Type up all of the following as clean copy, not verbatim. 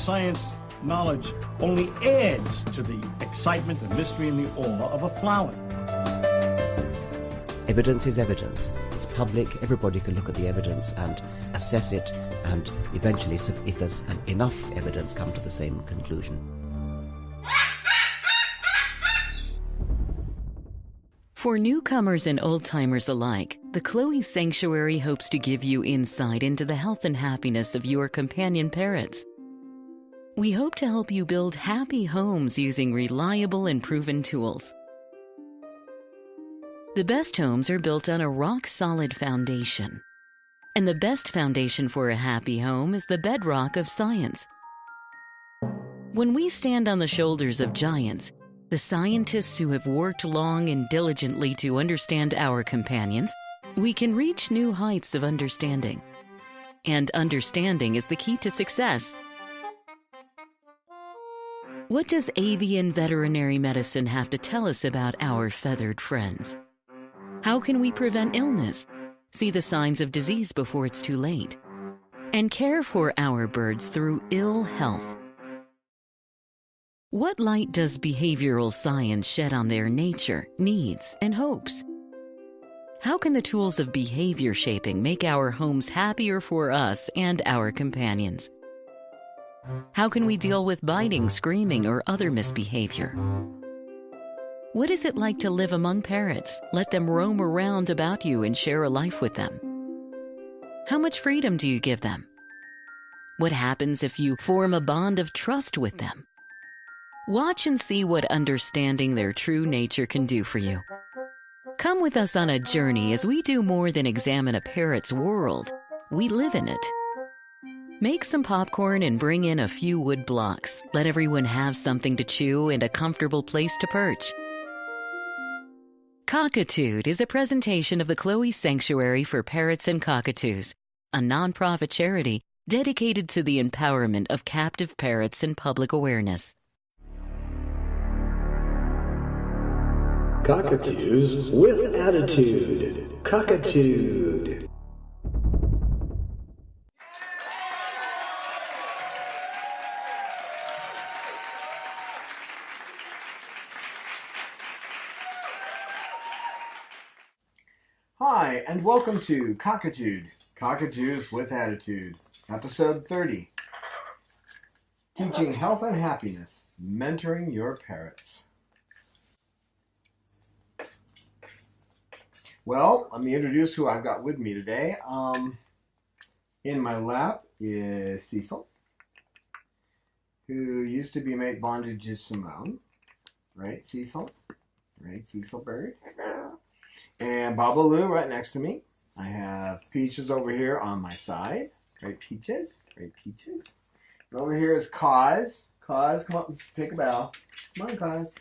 science knowledge only adds to the excitement, the mystery, and the awe of a flower. Evidence is evidence. It's public. Everybody can look at the evidence and assess it, and eventually, if there's enough evidence, come to the same conclusion. For newcomers and old-timers alike, the Chloe Sanctuary hopes to give you insight into the health and happiness of your companion parrots. We hope to help you build happy homes using reliable and proven tools. The best homes are built on a rock-solid foundation. And the best foundation for a happy home is the bedrock of science. When we stand on the shoulders of giants, the scientists who have worked long and diligently to understand our companions, we can reach new heights of understanding. And understanding is the key to success. What does avian veterinary medicine have to tell us about our feathered friends? How can we prevent illness, see the signs of disease before it's too late, and care for our birds through ill health? What light does behavioral science shed on their nature, needs, and hopes? How can the tools of behavior shaping make our homes happier for us and our companions? How can we deal with biting, screaming, or other misbehavior? What is it like to live among parrots? Let them roam around about you and share a life with them. How much freedom do you give them? What happens if you form a bond of trust with them? Watch and see what understanding their true nature can do for you. Come with us on a journey as we do more than examine a parrot's world. We live in it. Make some popcorn and bring in a few wood blocks. Let everyone have something to chew and a comfortable place to perch. Cockatoo is a presentation of the Chloe Sanctuary for Parrots and Cockatoos, a nonprofit charity dedicated to the empowerment of captive parrots and public awareness. Cockatoos with attitude. Cockatoo. Hi, and welcome to Cockatoos with Attitude, episode 30. Teaching health and happiness, mentoring your parrots. Well, let me introduce who I've got with me today. In my lap is Cecil, who used to be mate bonded to Simone. Right, Cecil? Right, Cecil bird. And Babaloo right next to me. I have Peaches over here on my side. Right, Peaches? Right, Peaches. And over here is Cause. Cause, come up and take a bow. Come on, Cause.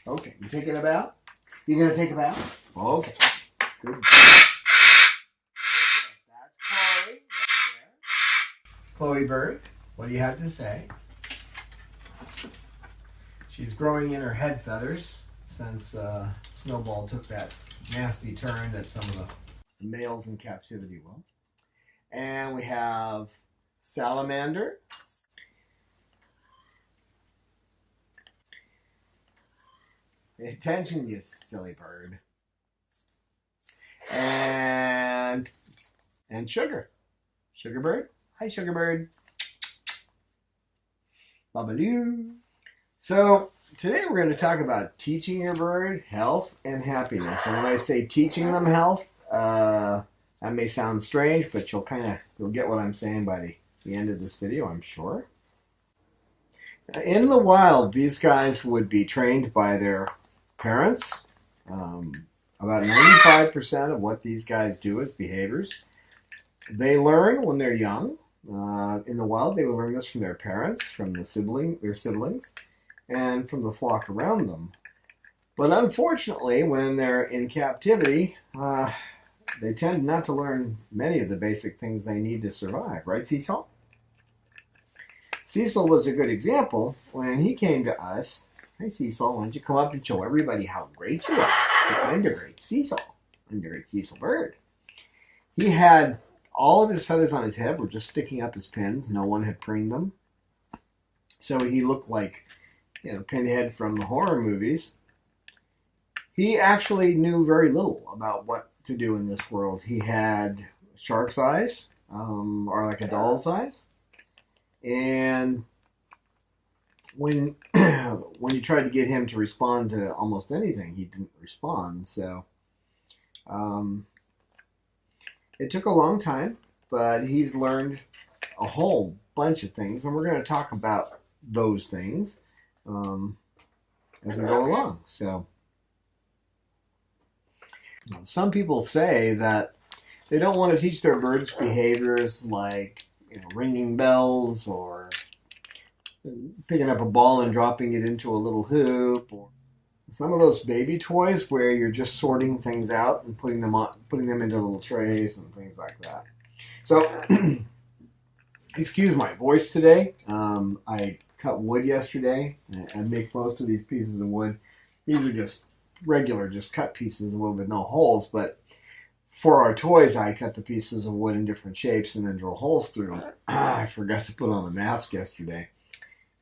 Okay, you taking a bow? You gonna take a bow? Okay. Good. That's Chloe right there. Chloe bird, what do you have to say? She's growing in her head feathers since Snowball took that nasty turn that some of the males in captivity will. And we have Salamander. Pay attention, you silly bird. And Sugar. Sugar bird. Hi, Sugar bird. Babaloo. So today we're going to talk about teaching your bird health and happiness. And when I say teaching them health, that may sound strange, but you'll get what I'm saying by the end of this video, I'm sure. In the wild, these guys would be trained by their parents. About 95% of what these guys do is behaviors. They learn when they're young. In the wild, they will learn this from their parents, from their siblings, and from the flock around them. But unfortunately, when they're in captivity, they tend not to learn many of the basic things they need to survive. Right, Cecil? Cecil was a good example. When he came to us, hey, Cecil, why don't you come up and show everybody how great you are? I'm the great Cecil. I'm the great Cecil bird. He had all of his feathers on his head were just sticking up as pins. No one had preened them. so he looked like, Pinhead from the horror movies. He actually knew very little about what to do in this world. He had shark's eyes, or like a doll's eyes, and when when you tried to get him to respond to almost anything, he didn't respond. So it took a long time, but he's learned a whole bunch of things, and we're going to talk about those things as we go along. So some people say that they don't want to teach their birds behaviors like ringing bells or picking up a ball and dropping it into a little hoop, or some of those baby toys where you're just sorting things out and putting them into little trays and things like that. So, excuse my voice today. I cut wood yesterday. I make most of these pieces of wood. These are just regular, just cut pieces of wood with no holes, but for our toys, I cut the pieces of wood in different shapes and then drill holes through them. I forgot to put on the mask yesterday.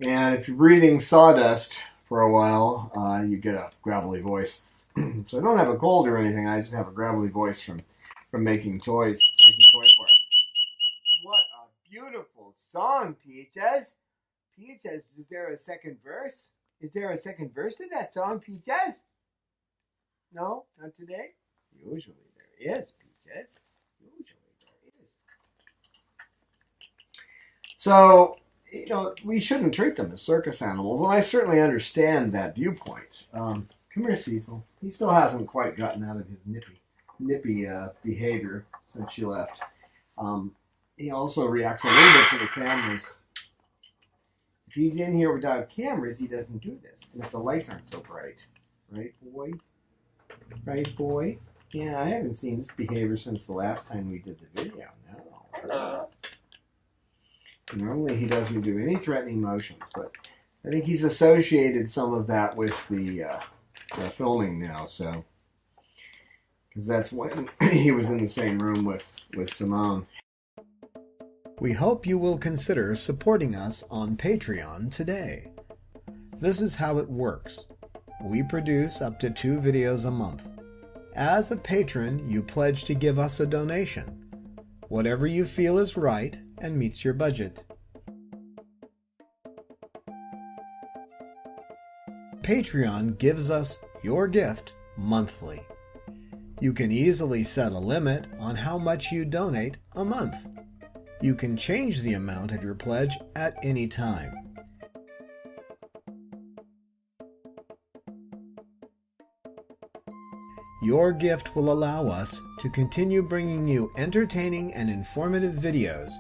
And if you're breathing sawdust for a while, you get a gravelly voice. So I don't have a cold or anything. I just have a gravelly voice from making toys, making toy parts. What a beautiful song, Peaches. Peaches, is there a second verse? Is there a second verse to that song, Peaches? No, not today? Usually there is, Peaches. Usually there is. So, we shouldn't treat them as circus animals, and I certainly understand that viewpoint. Come here, Cecil. He still hasn't quite gotten out of his nippy behavior since she left. He also reacts a little bit to the cameras. If he's in here without cameras, he doesn't do this. And if the lights aren't so bright. Right, boy? Right, boy? Yeah, I haven't seen this behavior since the last time we did the video. No. Normally he doesn't do any threatening motions, but I think he's associated some of that with the filming now, so. Because that's when he was in the same room with Simone. We hope you will consider supporting us on Patreon today. This is how it works. We produce up to 2 videos a month. As a patron, you pledge to give us a donation, whatever you feel is right and meets your budget. Patreon gives us your gift monthly. You can easily set a limit on how much you donate a month. You can change the amount of your pledge at any time. Your gift will allow us to continue bringing you entertaining and informative videos.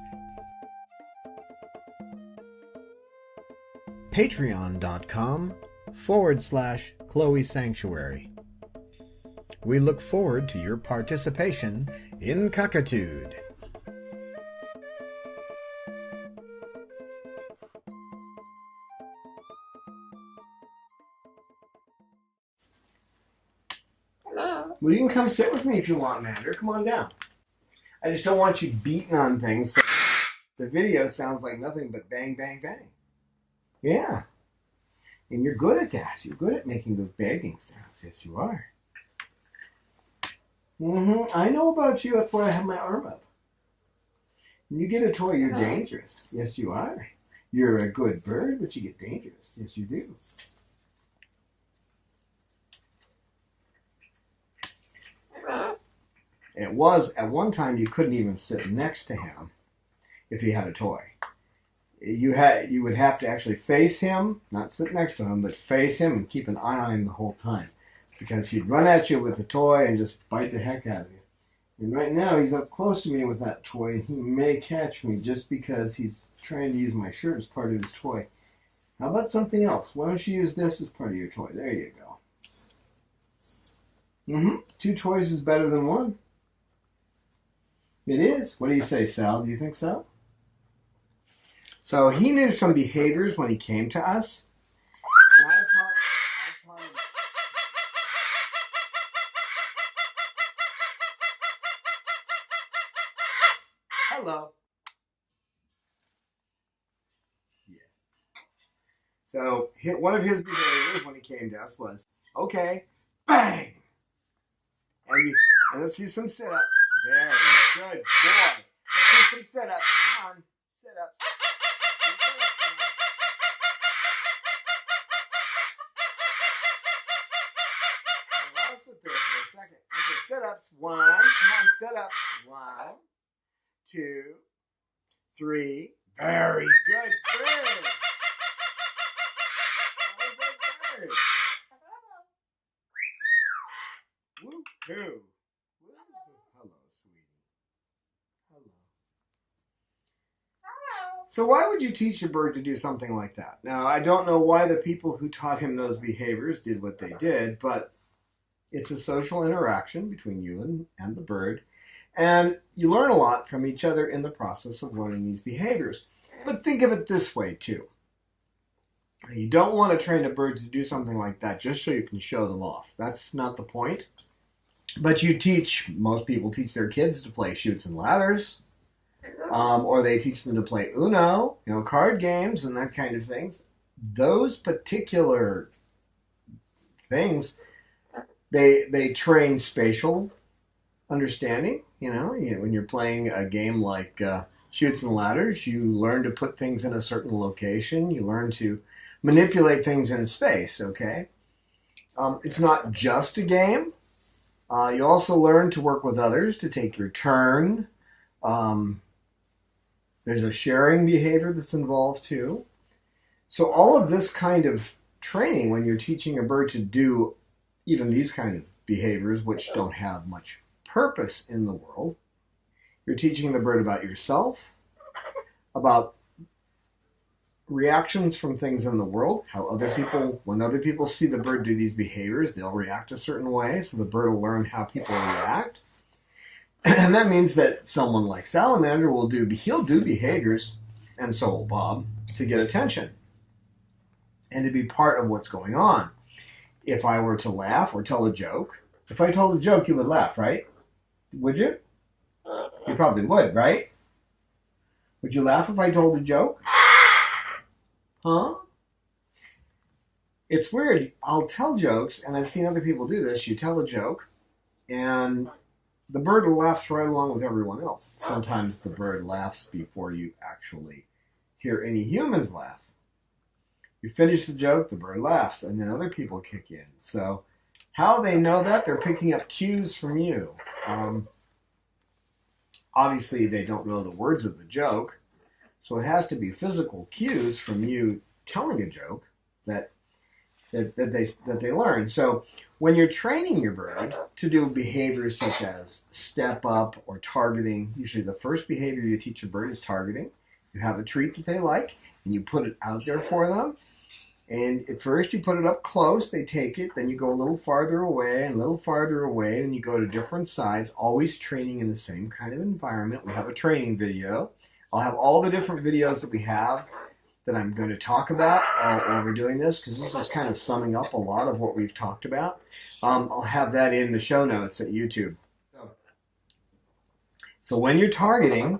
Patreon.com/Chloe Sanctuary. We look forward to your participation in Cockatooed. Well, you can come sit with me if you want, Mander. Come on down. I just don't want you beating on things so the video sounds like nothing but bang, bang, bang. Yeah. And you're good at that. You're good at making those banging sounds. Yes, you are. I know about you. That's why I have my arm up. When you get a toy, you're dangerous. Yes, you are. You're a good bird, but you get dangerous. Yes, you do. It was, at one time, you couldn't even sit next to him if he had a toy. You would have to actually face him, not sit next to him, but face him and keep an eye on him the whole time. Because he'd run at you with the toy and just bite the heck out of you. And right now, he's up close to me with that toy, and he may catch me just because he's trying to use my shirt as part of his toy. How about something else? Why don't you use this as part of your toy? There you go. 2 toys is better than 1. It is. What do you say, Sal? Do you think so? So he knew some behaviors when he came to us. And I taught him. Hello. Yeah. So one of his behaviors when he came to us was, okay, bang! And let's do some sit-ups. Very good boy. Let's do some sit-ups. Come on, sit-ups. I'll sit there for a second. Okay, sit-ups. One. Come on, sit-ups. 1, 2, 3. Very good bird. Very good bird. Woo-hoo. Hello, sweetie. Hello. So why would you teach a bird to do something like that? Now, I don't know why the people who taught him those behaviors did what they did, but it's a social interaction between you and the bird. And you learn a lot from each other in the process of learning these behaviors. But think of it this way, too. You don't want to train a bird to do something like that just so you can show them off. That's not the point. But most people teach their kids to play chutes and ladders. Or they teach them to play Uno, card games and that kind of things. Those particular things, they train spatial understanding. When you're playing a game like chutes and ladders, you learn to put things in a certain location. You learn to manipulate things in space, okay? It's not just a game. You also learn to work with others, to take your turn. There's a sharing behavior that's involved too. So all of this kind of training, when you're teaching a bird to do even these kind of behaviors, which don't have much purpose in the world, you're teaching the bird about yourself, about reactions from things in the world, when other people see the bird do these behaviors, they'll react a certain way, so the bird will learn how people react. And that means that someone like Salamander he'll do behaviors, and so will Bob, to get attention and to be part of what's going on. If I were to laugh or tell a joke, if I told a joke, you would laugh, right? Would you? You probably would, right? Would you laugh if I told a joke? Huh? It's weird. I'll tell jokes, and I've seen other people do this. You tell a joke, and the bird laughs right along with everyone else. Sometimes the bird laughs before you actually hear any humans laugh. You finish the joke, the bird laughs, and then other people kick in. So how they know that? They're picking up cues from you. Obviously, they don't know the words of the joke, so it has to be physical cues from you telling a joke that they learn. So when you're training your bird to do behaviors such as step up or targeting, usually the first behavior you teach a bird is targeting. You have a treat that they like, and you put it out there for them. And at first you put it up close, they take it, then you go a little farther away and a little farther away, and you go to different sides, always training in the same kind of environment. We have a training video. I'll have all the different videos that we have that I'm going to talk about while we're doing this, because this is kind of summing up a lot of what we've talked about. I'll have that in the show notes at YouTube. So when you're targeting,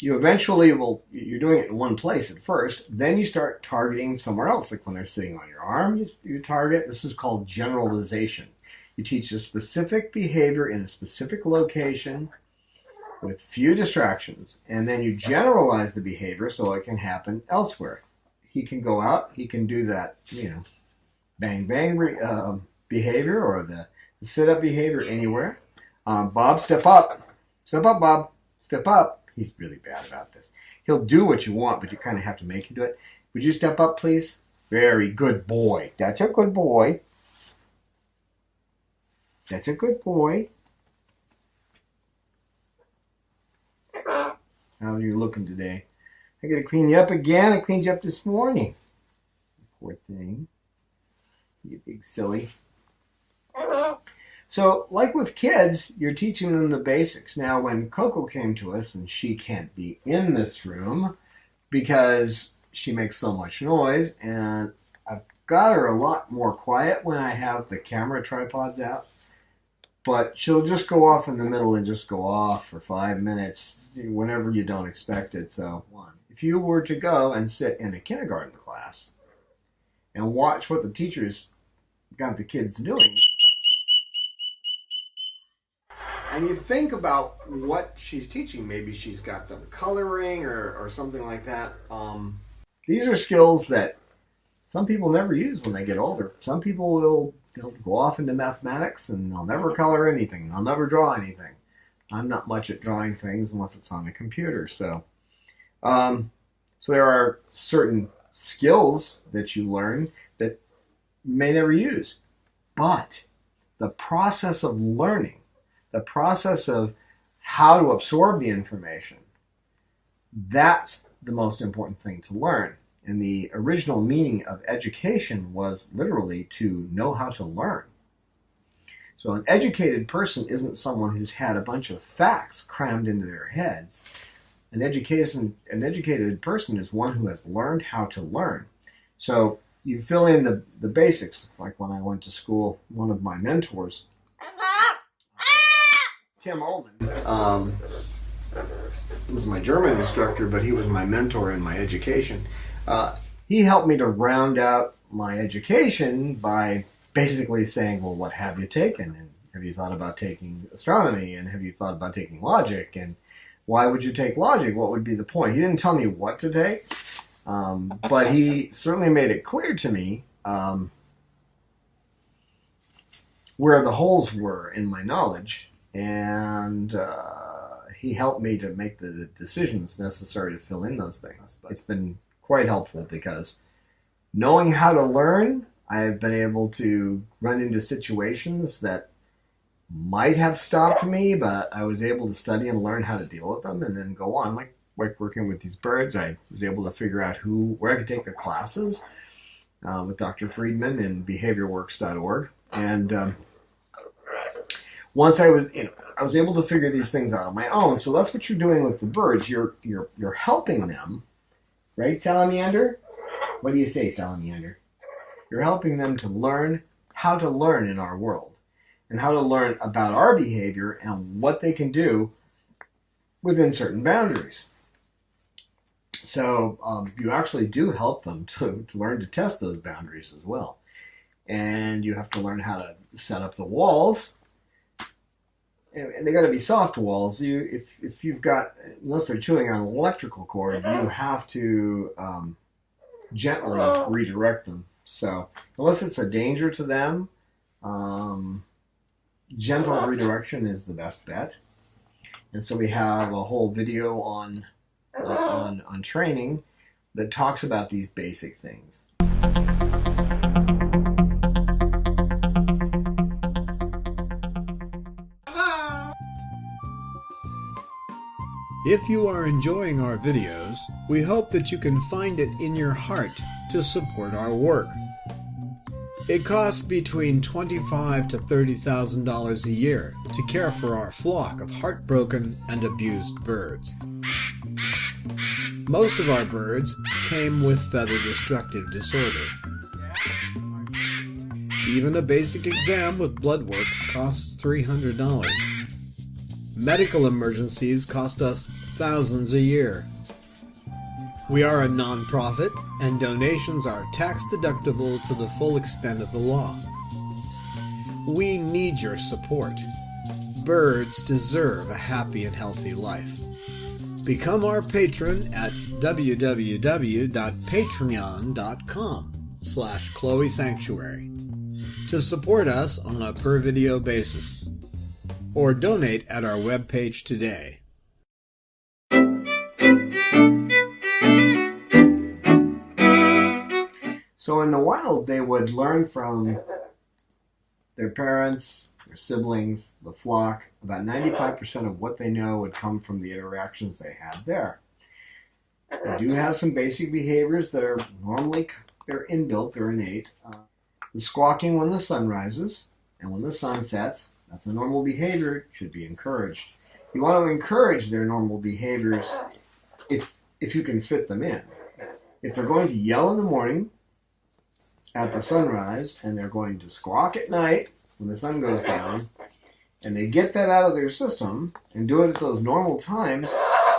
you eventually you're doing it in one place at first, then you start targeting somewhere else. Like when they're sitting on your arm, you target. This is called generalization. You teach a specific behavior in a specific location with few distractions, and then you generalize the behavior so it can happen elsewhere. He can go out, he can do that, bang bang behavior or the sit-up behavior anywhere. Bob, step up. Step up, Bob. Step up. He's really bad about this. He'll do what you want, but you kind of have to make him do it. Would you step up, please? Very good boy. That's a good boy. That's a good boy. How are you looking today? I got to clean you up again. I cleaned you up this morning. Poor thing. You big silly. So, like with kids, you're teaching them the basics. Now, when Coco came to us, and she can't be in this room because she makes so much noise, and I've got her a lot more quiet when I have the camera tripods out, but she'll just go off in the middle and just go off for 5 minutes whenever you don't expect it. So, if you were to go and sit in a kindergarten class, and watch what the teacher's got the kids doing. And you think about what she's teaching. Maybe she's got them coloring or something like that. These are skills that some people never use when they get older. Some people will go off into mathematics and they'll never color anything. They'll never draw anything. I'm not much at drawing things unless it's on the computer. So there are certain skills that you learn that you may never use. But the process of learning, the process of how to absorb the information, that's the most important thing to learn. And the original meaning of education was literally to know how to learn. So an educated person isn't someone who's had a bunch of facts crammed into their heads. An educated person is one who has learned how to learn. So you fill in the basics. Like when I went to school, one of my mentors, Tim Ullman, was my German instructor, but he was my mentor in my education. He helped me to round out my education by basically saying, well, what have you taken? And have you thought about taking astronomy? And have you thought about taking logic? And why would you take logic? What would be the point? He didn't tell me what to take, but he certainly made it clear to me where the holes were in my knowledge, and he helped me to make the decisions necessary to fill in those things. But it's been quite helpful because knowing how to learn, I've been able to run into situations that might have stopped me, but I was able to study and learn how to deal with them and then go on. Like working with these birds, I was able to figure out where I could take the classes with Dr. Friedman in behaviorworks.org. And once I was able to figure these things out on my own. So that's what you're doing with the birds. You're helping them, right, Salamander? What do you say, Salamander? You're helping them to learn how to learn in our world and how to learn about our behavior and what they can do within certain boundaries. So you actually do help them to learn to test those boundaries as well. And you have to learn how to set up the walls. And they got to be soft walls. If you've got, unless they're chewing on an electrical cord, you have to gently redirect them. So unless it's a danger to them, gentle redirection is the best bet. And so we have a whole video on training that talks about these basic things. If you are enjoying our videos, we hope that you can find it in your heart to support our work. It costs between $25,000 to $30,000 a year to care for our flock of heartbroken and abused birds. Most of our birds came with feather destructive disorder. Even a basic exam with blood work costs $300. Medical emergencies cost us thousands a year. We are a non-profit, and donations are tax-deductible to the full extent of the law. We need your support. Birds deserve a happy and healthy life. Become our patron at www.patreon.com/Chloe Sanctuary to support us on a per-video basis. Or donate at our webpage today. So in the wild, they would learn from their parents, their siblings, the flock. About 95% of what they know would come from the interactions they had there. They do have some basic behaviors that are they're inbuilt, they're innate. The squawking when the sun rises and when the sun sets. That's a normal behavior. It should be encouraged. You want to encourage their normal behaviors if you can fit them in. If they're going to yell in the morning at the sunrise and they're going to squawk at night when the sun goes down, and they get that out of their system and do it at those normal times,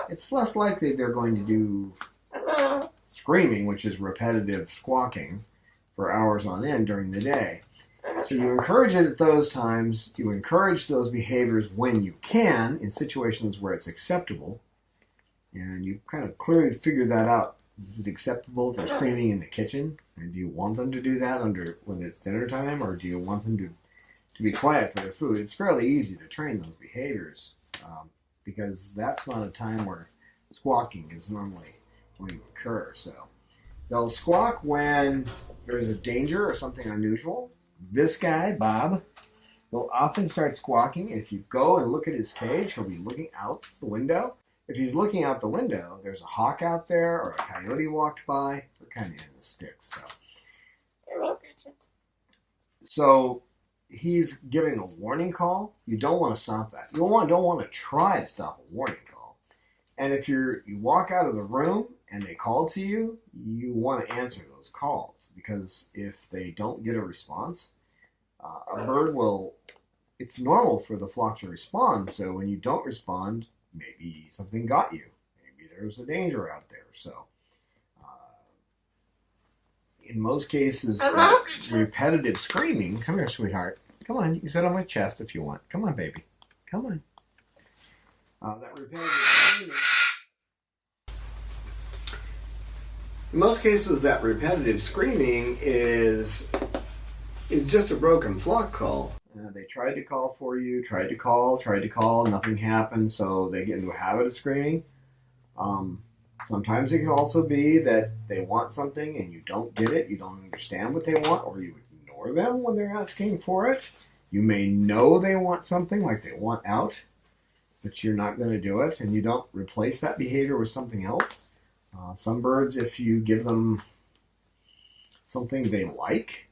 it's less likely they're going to do screaming, which is repetitive squawking, for hours on end during the day. So you encourage it at those times. You encourage those behaviors when you can in situations where it's acceptable. And you kind of clearly figure that out. Is it acceptable if they're screaming in the kitchen? And do you want them to do that when it's dinner time? Or do you want them to be quiet for their food? It's fairly easy to train those behaviors because that's not a time where squawking is normally going to occur. So they'll squawk when there's a danger or something unusual. This guy, Bob, will often start squawking. If you go and look at his cage, he'll be looking out the window. If he's looking out the window, there's a hawk out there or a coyote walked by. We're kind of in the sticks. So he's giving a warning call. You don't want to stop that. You don't want to try to stop a warning call. And if you walk out of the room and they call to you, you want to answer those calls, because if they don't get a response, a bird will, it's normal for the flock to respond. So when you don't respond, maybe something got you. Maybe there's a danger out there. So in most cases, repetitive screaming, come here, sweetheart. Come on, you can sit on my chest if you want. Come on, baby. Come on. That repetitive screaming. In most cases, that repetitive screaming is just a broken flock call. They tried to call for you, tried to call, nothing happened, so they get into a habit of screaming. Sometimes it can also be that they want something and you don't get it, you don't understand what they want, or you ignore them when they're asking for it. You may know they want something, like they want out, but you're not going to do it, and you don't replace that behavior with something else. Some birds, if you give them something they like,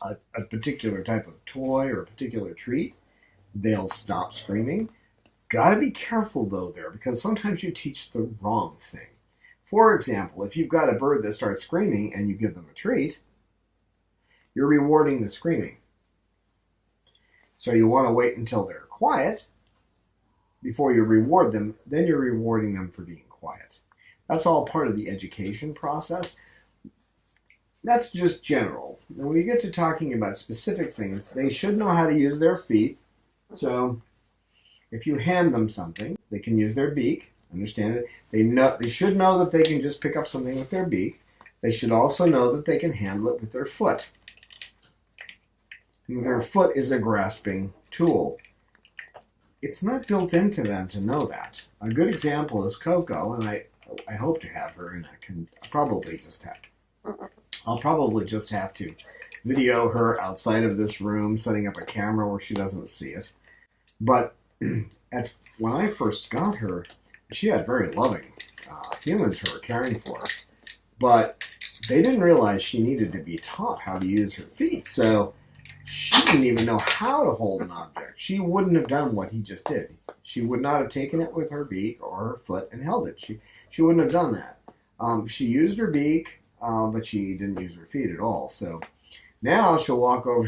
a particular type of toy or a particular treat, they'll stop screaming. Gotta be careful though there, because sometimes you teach the wrong thing. For example, if you've got a bird that starts screaming and you give them a treat, you're rewarding the screaming. So you want to wait until they're quiet before you reward them, then you're rewarding them for being quiet. That's all part of the education process. That's just general. When we get to talking about specific things, they should know how to use their feet. So if you hand them something, they can use their beak. Understand it? They should know that they can just pick up something with their beak. They should also know that they can handle it with their foot. And their foot is a grasping tool. It's not built into them to know that. A good example is Coco, and I hope to have her, and I'll probably just have to video her outside of this room, setting up a camera where she doesn't see it. But when I first got her, she had very loving humans who were caring for her. But they didn't realize she needed to be taught how to use her feet. So she didn't even know how to hold an object. She wouldn't have done what he just did. She would not have taken it with her beak or her foot and held it. She wouldn't have done that. She used her beak, but she didn't use her feet at all. So now she'll walk over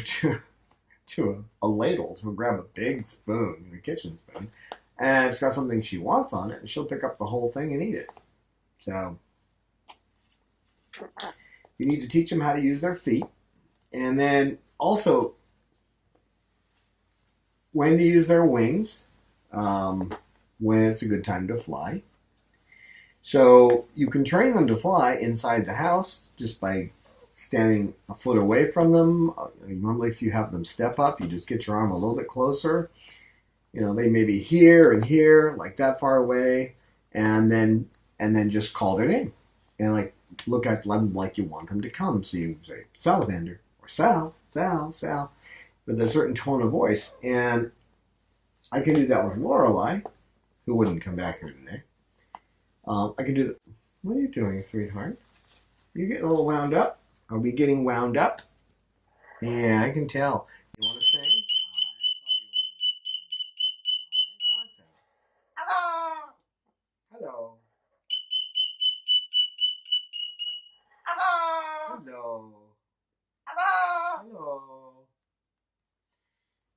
to a ladle. She'll grab a big spoon, a kitchen spoon, and it's got something she wants on it, and she'll pick up the whole thing and eat it. So you need to teach them how to use their feet, and then also when to use their wings, when it's a good time to fly. So you can train them to fly inside the house just by standing a foot away from them. Normally if you have them step up, you just get your arm a little bit closer. You know, they may be here and here, like that far away, and then just call their name. And like look at them like you want them to come. So you say, Salamander, or Sal, with a certain tone of voice. And I can do that with Lorelei, who wouldn't come back here today. I can do that. What are you doing, sweetheart? You getting a little wound up? Are we getting wound up? Yeah, I can tell. You want to sing? Hello. Hello. Hello. Hello.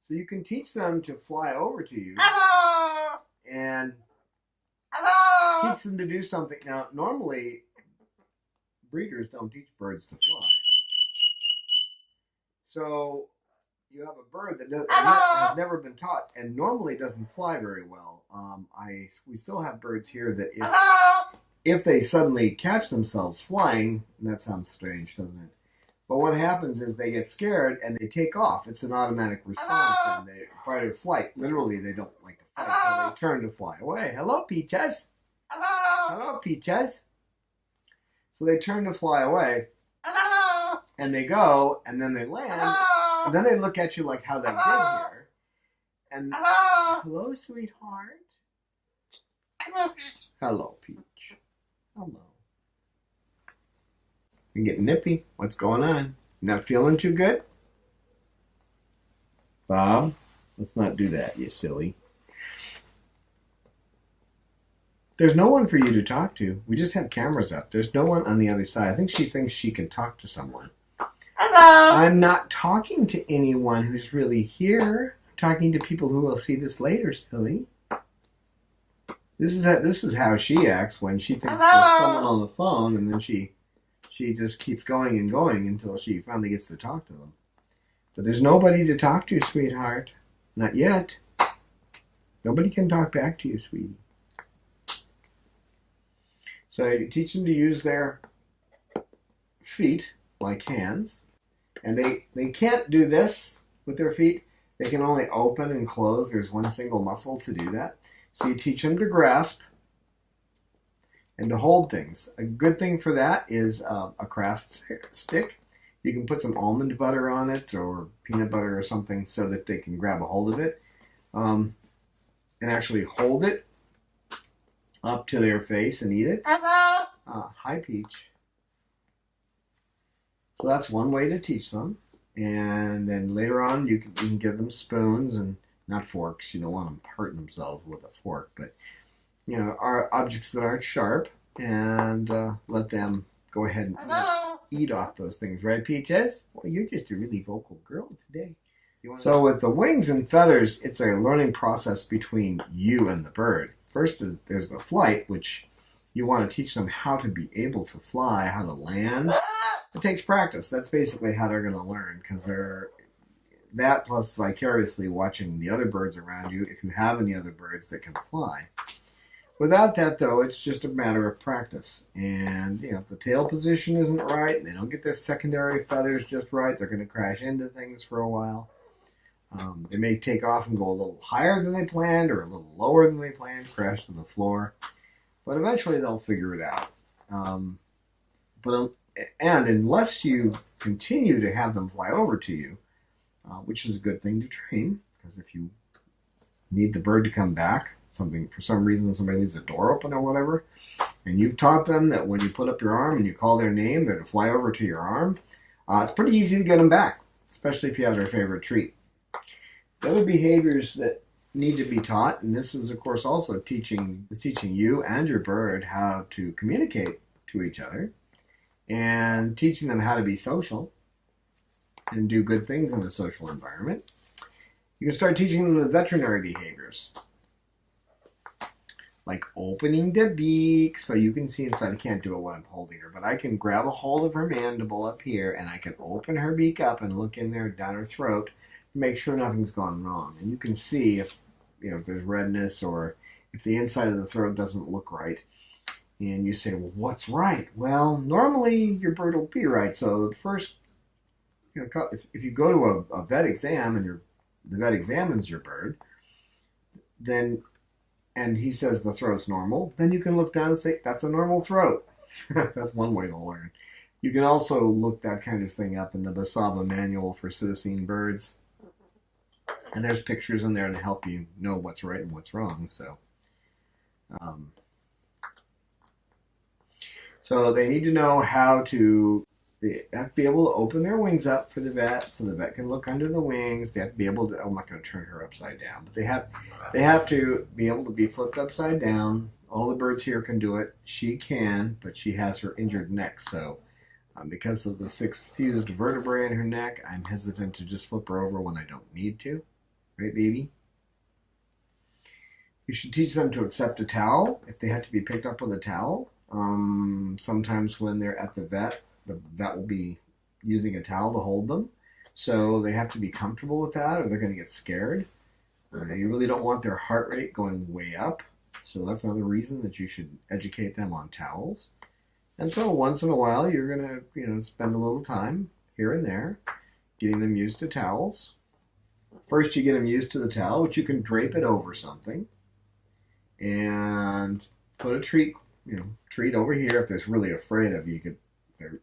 So you can teach them to fly over to you. And teach them to do something. Now, normally, breeders don't teach birds to fly. So you have a bird that has never been taught and normally doesn't fly very well. We still have birds here that if they suddenly catch themselves flying, and that sounds strange, doesn't it? But what happens is they get scared and they take off. It's an automatic response and they fight or flight. Literally, they don't like to fight, so they turn to fly away. Hello, Peaches. Hello, Peaches. So they turn to fly away, and they go, and then they land, and then they look at you like how they get here. And hello, sweetheart. Hello, Peach. Hello. You getting nippy? What's going on? Not feeling too good? Bob, let's not do that, you silly. There's no one for you to talk to. We just have cameras up. There's no one on the other side. I think she thinks she can talk to someone. Hello. I'm not talking to anyone who's really here. I'm talking to people who will see this later, silly. This is how she acts when she thinks there's someone on the phone, and then she just keeps going and going until she finally gets to talk to them. But there's nobody to talk to, sweetheart. Not yet. Nobody can talk back to you, sweetie. So you teach them to use their feet like hands. And they can't do this with their feet. They can only open and close. There's one single muscle to do that. So you teach them to grasp and to hold things. A good thing for that is a craft stick. You can put some almond butter on it or peanut butter or something so that they can grab a hold of it and actually hold it up to their face and eat it. Hi, Peach. So that's one way to teach them. And then later on, you can give them spoons and not forks. You don't want them hurting themselves with a fork, but are objects that aren't sharp, and let them go ahead and eat off those things, right, Peaches? Well, you're just a really vocal girl today. So with the wings and feathers, it's a learning process between you and the bird. First, there's the flight, which you want to teach them how to be able to fly, how to land. It takes practice. That's basically how they're going to learn, because that plus vicariously watching the other birds around you, if you have any other birds that can fly. Without that, though, it's just a matter of practice. And if the tail position isn't right, and they don't get their secondary feathers just right, they're going to crash into things for a while. They may take off and go a little higher than they planned or a little lower than they planned, crash to the floor. But eventually they'll figure it out. And unless you continue to have them fly over to you, which is a good thing to train, because if you need the bird to come back, for some reason somebody leaves a door open or whatever, and you've taught them that when you put up your arm and you call their name, they're to fly over to your arm, it's pretty easy to get them back, especially if you have their favorite treat. The other behaviors that need to be taught, and this is of course also teaching you and your bird how to communicate to each other, and teaching them how to be social and do good things in a social environment. You can start teaching them the veterinary behaviors, like opening the beak so you can see inside. I can't do it when I'm holding her, but I can grab a hold of her mandible up here and I can open her beak up and look in there down her throat to make sure nothing's gone wrong. And you can see if there's redness or if the inside of the throat doesn't look right. And you say, well, what's right? Well, normally your bird will be right. So the first, if you go to a vet exam and the vet examines your bird, and he says the throat's normal, then you can look down and say, that's a normal throat. That's one way to learn. You can also look that kind of thing up in the Basaba Manual for Citizen Birds. And there's pictures in there to help you know what's right and what's wrong. So they need to know they have to be able to open their wings up for the vet so the vet can look under the wings. They have to be able to, I'm not going to turn her upside down, but they have to be able to be flipped upside down. All the birds here can do it. She can, but she has her injured neck. So because of the 6 fused vertebrae in her neck, I'm hesitant to just flip her over when I don't need to. Right, baby? You should teach them to accept a towel if they have to be picked up with a towel. Sometimes when they're at the vet will be using a towel to hold them. So they have to be comfortable with that or they're going to get scared. You really don't want their heart rate going way up. So that's another reason that you should educate them on towels. And so once in a while, you're going to, spend a little time here and there getting them used to towels. First, you get them used to the towel, which you can drape it over something and put a treat over here. If they're really afraid of you,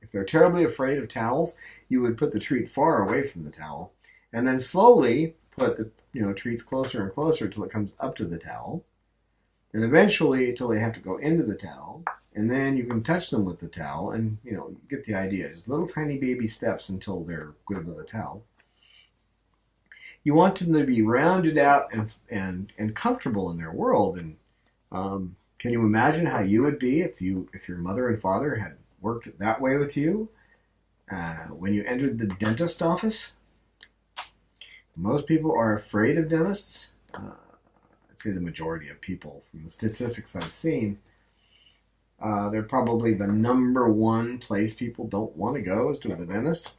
if they're terribly afraid of towels, you would put the treat far away from the towel, and then slowly put the treats closer and closer till it comes up to the towel, and eventually till they have to go into the towel, and then you can touch them with the towel, and you get the idea. Just little tiny baby steps until they're good with the towel. You want them to be rounded out and comfortable in their world. And can you imagine how you would be if your mother and father had worked that way with you when you entered the dentist office? Most people are afraid of dentists. I'd say the majority of people, from the statistics I've seen, they're probably the number one place people don't want to go is to the dentist.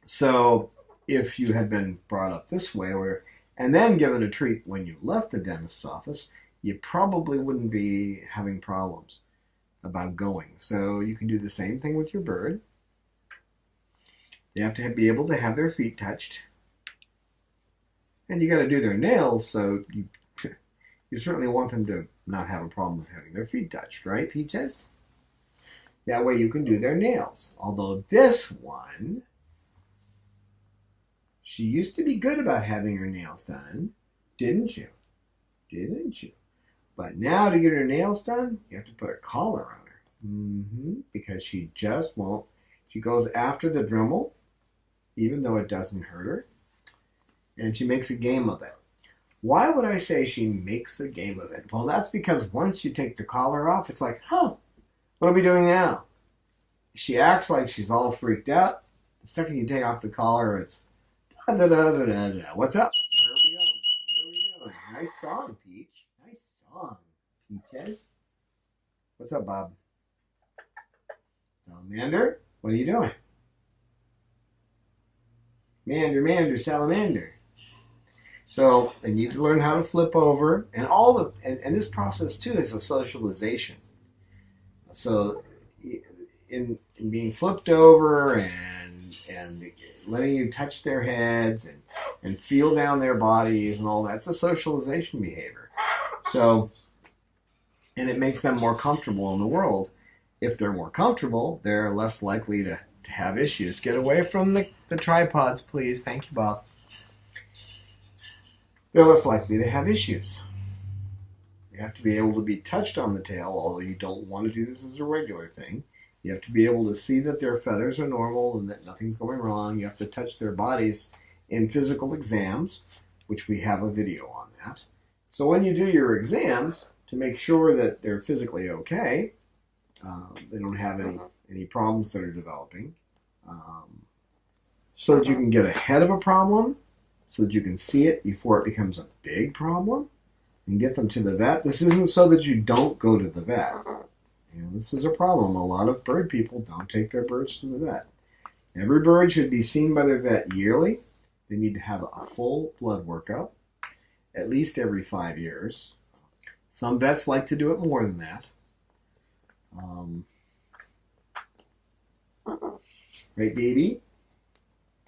So if you had been brought up this way and then given a treat when you left the dentist's office, you probably wouldn't be having problems about going. So you can do the same thing with your bird. You have to be able to have their feet touched. And you got to do their nails, so you certainly want them to not have a problem with having their feet touched, right, Peaches? That way you can do their nails. Although this one, she used to be good about having her nails done, didn't you? Didn't you? But now to get her nails done, you have to put a collar on her. Because she just won't. She goes after the Dremel, even though it doesn't hurt her. And she makes a game of it. Why would I say she makes a game of it? Well, that's because once you take the collar off, it's like, what are we doing now? She acts like she's all freaked out. The second you take off the collar, it's da-da-da-da-da-da. What's up? Where are we going? What are we doing? Nice song, Peach. Nice song, Peaches. What's up, Bob? Salamander? What are you doing? Mander, salamander. So they need to learn how to flip over, and and this process too is a socialization. So in being flipped over and letting you touch their heads and feel down their bodies and all that's a socialization behavior. So, and it makes them more comfortable in the world. If they're more comfortable, they're less likely to have issues. Get away from the tripods, please. Thank you, Bob. They're less likely to have issues. You have to be able to be touched on the tail, although you don't want to do this as a regular thing. You have to be able to see that their feathers are normal and that nothing's going wrong. You have to touch their bodies in physical exams, which we have a video on that. So when you do your exams, to make sure that they're physically okay, they don't have any problems that are developing, so that you can get ahead of a problem, so that you can see it before it becomes a big problem and get them to the vet. This isn't so that you don't go to the vet. This is a problem. A lot of bird people don't take their birds to the vet. Every bird should be seen by their vet yearly. They need to have a full blood workup at least every 5 years. Some vets like to do it more than that. Right, baby?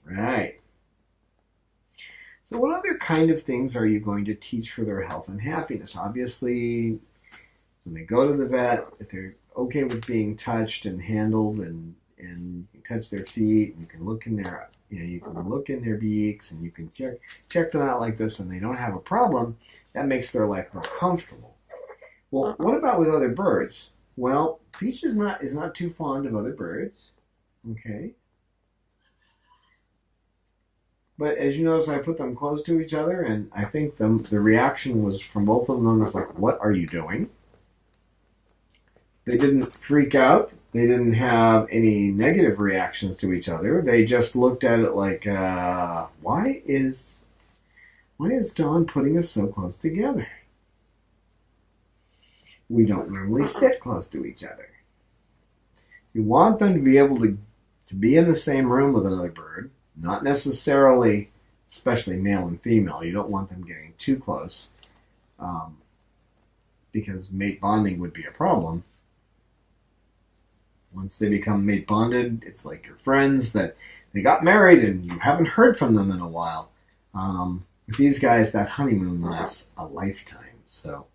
Right. So what other kind of things are you going to teach for their health and happiness? Obviously, when they go to the vet, if they're okay with being touched and handled and you touch their feet, and you can look in their you can look in their beaks and you can check them out like this and they don't have a problem, that makes their life more comfortable. Well, what about with other birds? Well, Peach is not too fond of other birds. Okay. But as you notice, I put them close to each other, and I think the reaction was from both of them was like, what are you doing? They didn't freak out. They didn't have any negative reactions to each other. They just looked at it like, why is Dawn putting us so close together? we don't normally sit close to each other. You want them to be able to be in the same room with another bird, not necessarily, especially male and female. You don't want them getting too close because mate bonding would be a problem. Once they become mate bonded, it's like your friends that they got married and you haven't heard from them in a while. With these guys, that honeymoon lasts a lifetime. So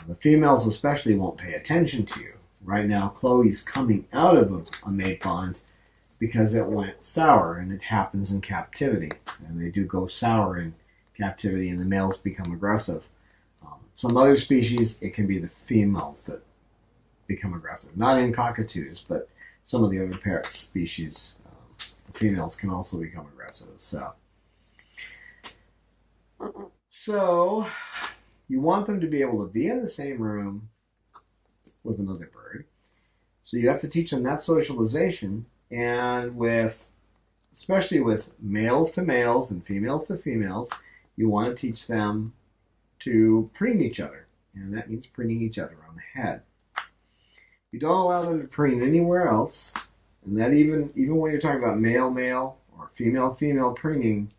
the females especially won't pay attention to you. Right now, Chloe's coming out of a mate bond because it went sour, and it happens in captivity. And they do go sour in captivity, and the males become aggressive. Some other species, it can be the females that become aggressive. Not in cockatoos, but some of the other parrot species, the females can also become aggressive. So you want them to be able to be in the same room with another bird. So you have to teach them that socialization, and especially with males to males and females to females, you want to teach them to preen each other, and that means preening each other on the head. You don't allow them to preen anywhere else, and that even when you're talking about male-male or female-female preening,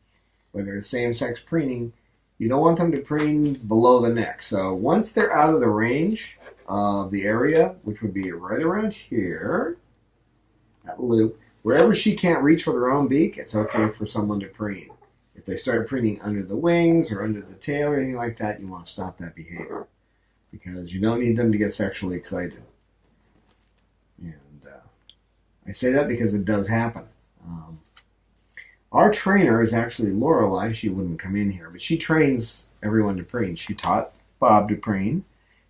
whether it's same-sex preening, you don't want them to preen below the neck. So once they're out of the range of the area, which would be right around here, that loop, wherever she can't reach with her own beak, it's okay for someone to preen. If they start preening under the wings or under the tail or anything like that, you want to stop that behavior because you don't need them to get sexually excited. And I say that because it does happen. Our trainer is actually Lorelei. She wouldn't come in here, but she trains everyone to preen. She taught Bob to preen.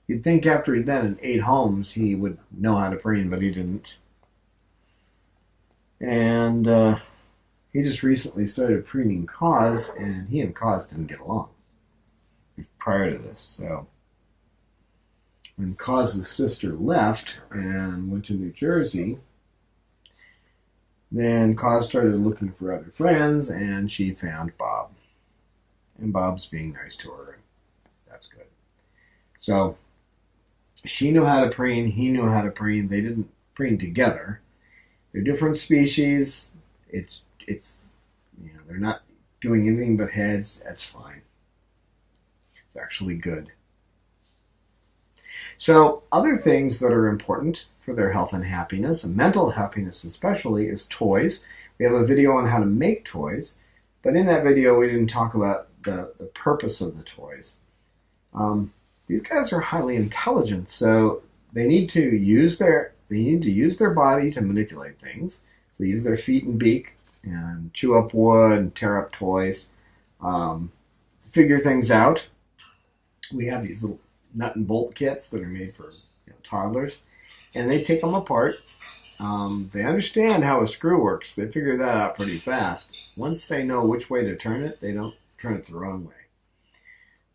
You'd think after he'd been in 8 homes, he would know how to preen, but he didn't. And he just recently started preening Cause, and he and Cause didn't get along prior to this. So when Cause's sister left and went to New Jersey, then Cause started looking for other friends, and she found Bob. And Bob's being nice to her, and that's good. So she knew how to preen, he knew how to preen. They didn't preen together. They're different species. It's they're not doing anything but heads. That's fine. It's actually good. So other things that are important for their health and happiness, and mental happiness especially, is toys. We have a video on how to make toys, but in that video we didn't talk about the purpose of the toys. These guys are highly intelligent, so they need to use their body to manipulate things. So they use their feet and beak and chew up wood and tear up toys, figure things out. We have these little nut and bolt kits that are made for toddlers, and they take them apart. They understand how a screw works. They figure that out pretty fast. Once they know which way to turn it, they don't turn it the wrong way.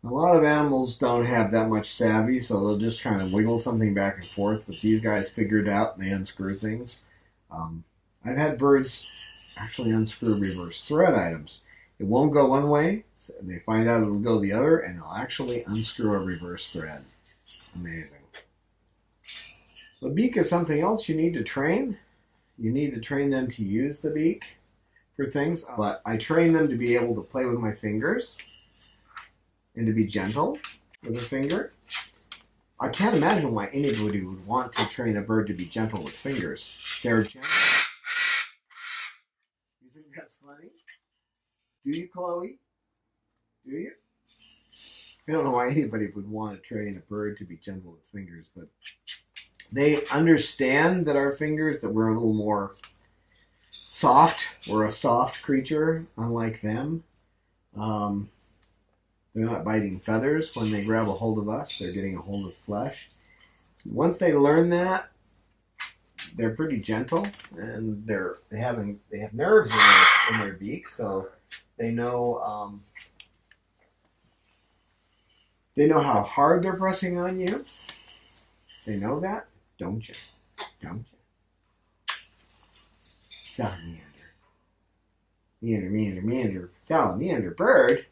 A lot of animals don't have that much savvy, so they'll just kind of wiggle something back and forth, but these guys figure it out and they unscrew things. I've had birds actually unscrew reverse thread items. It won't go one way, so they find out it'll go the other, and they'll actually unscrew a reverse thread. Amazing. The beak is something else you need to train. You need to train them to use the beak for things, but I train them to be able to play with my fingers and to be gentle with a finger. I can't imagine why anybody would want to train a bird to be gentle with fingers. They're gentle. You think that's funny? Do you, Chloe? Do you? I don't know why anybody would want to train a bird to be gentle with fingers, but they understand that our fingers, that we're a little more soft. We're a soft creature, unlike them. They're not biting feathers when they grab a hold of us. They're getting a hold of flesh. Once they learn that, they're pretty gentle, and they have nerves in their beak, so they know how hard they're pressing on you. They know that, don't you? Don't you? Salamander. Meander, meander, meander. Salamander bird.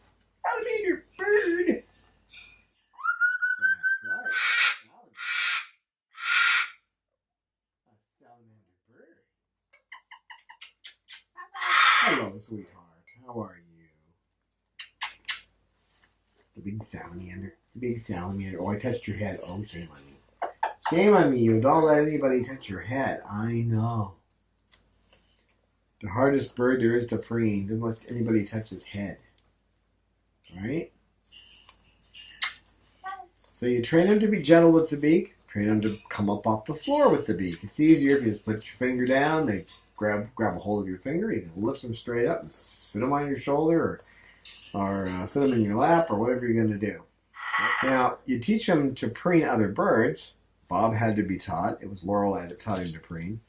Salamander bird. That's right. Hello, sweetheart. How are you? The big salamander. The big salamander. Oh, I touched your head. Oh, shame on me. Shame on me. You don't let anybody touch your head. I know. The hardest bird there is to free. Don't let anybody touch his head. Alright? So you train him to be gentle with the beak. Train him to come up off the floor with the beak. It's easier if you just put your finger down. They grab a hold of your finger. You can lift them straight up and sit them on your shoulder or sit them in your lap or whatever you're going to do. Now, you teach them to preen other birds. Bob had to be taught. It was Laurel that taught him to preen.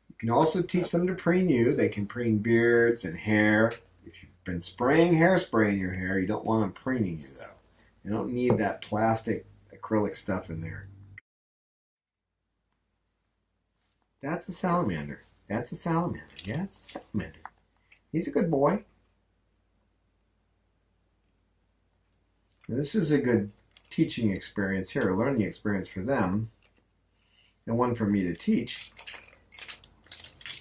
You can also teach them to preen you. They can preen beards and hair. If you've been spraying hairspray in your hair, you don't want them preening you, though. You don't need that plastic acrylic stuff in there. That's a salamander. That's a salamander. Yeah, it's a salamander. He's a good boy. Now, this is a good teaching experience here, a learning experience for them, and one for me to teach.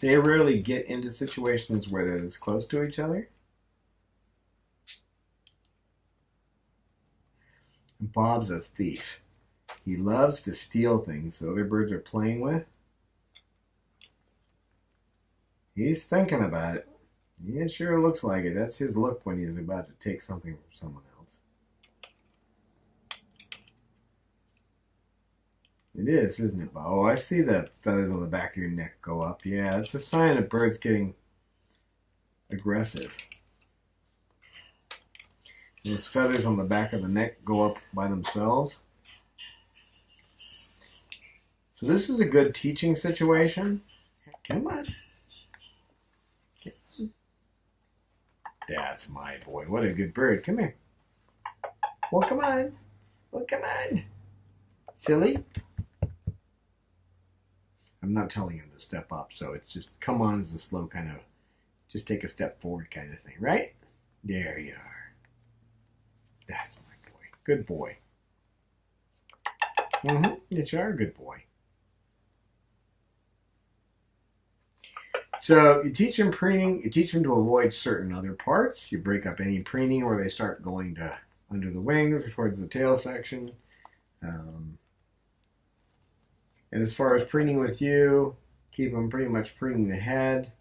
They rarely get into situations where they're this close to each other. And Bob's a thief. He loves to steal things the other birds are playing with. He's thinking about it. Yeah, it sure looks like it. That's his look when he's about to take something from someone else. It is, isn't it, Bob? Oh, I see the feathers on the back of your neck go up. Yeah, it's a sign of birds getting aggressive. Those feathers on the back of the neck go up by themselves. So this is a good teaching situation. Come on. That's my boy. What a good bird. Come here. Well, come on. Well, come on. Silly. I'm not telling him to step up, so it's just come on as a slow kind of, just take a step forward kind of thing, right? There you are. That's my boy. Good boy. Yes, you are a good boy. So you teach them preening. You teach them to avoid certain other parts. You break up any preening where they start going to under the wings or towards the tail section. And as far as preening with you, keep them pretty much preening the head.